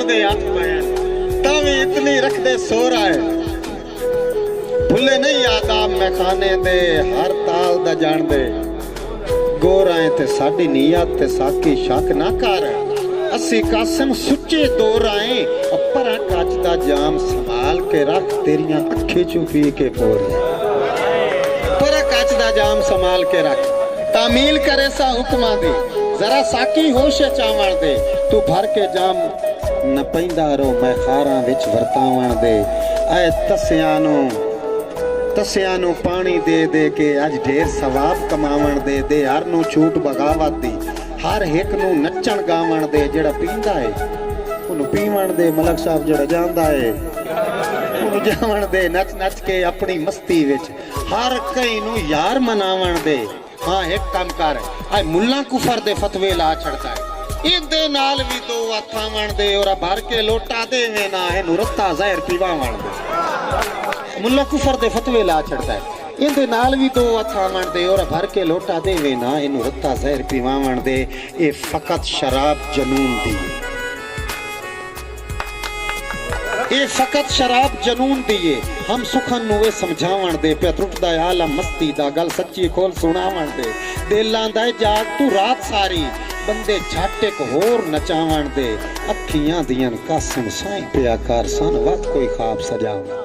दे 8 पाया तावी इतनी रख दे सो रहा है भुले नहीं आदाब मैं खाने दे हर ताल दा जान दे गोरा है ते साडी नीयत ते साकी शक ना कर असी कासिम सुच्चे दौर आए अपरा काच दा जाम संभाल के रख तेरियां अखे चू पी के पोर परा काच दा जाम संभाल के रख तामील करे सा हुक्मा दे जरा साकी होश चावण दे तू भर के जाम न पैंदा रो मैं खारा विच वरतावण दे ऐ तस्यानो पानी दे दे के अज ढेर सवाब कमावण दे दे हर नू छूट बगावत दी हर एक नू नचण गावण दे जेड़ा पींदा है उन्हें पीवण दे मलक साहब जेड़ा जानदा है उन्हें जावण दे नच नच के अपनी मस्ती विच हर कई नू यार मनावण दे हाँ एक काम कर आई मुल्ला कुफर दे फतवे ला छड़ता है इंदे नाल भी दो आथावण दे और भर के लोटा दे वे ना इनू रत्ता ज़हर पीवावण दे मुल्ला कुफर दे फतवे ला छड़ता है इंदे नाल भी दो आथावण दे और भर के लोटा दे वे ना इनू रत्ता ज़हर पीवावण दे ए फकत शराब जनून दी ये फकत शराब जनून दिए हम सुखन नुए समझावण दे पे त्रुटदा आलम मस्ती दा गल सच्ची खोल सुनावण दे दिल लांदा जाग तू रात सारी बंदे झट एक होर नचावण दे अखियां दियन कासिम साईं पिया कार सन वक्त कोई ख्वाब सजावण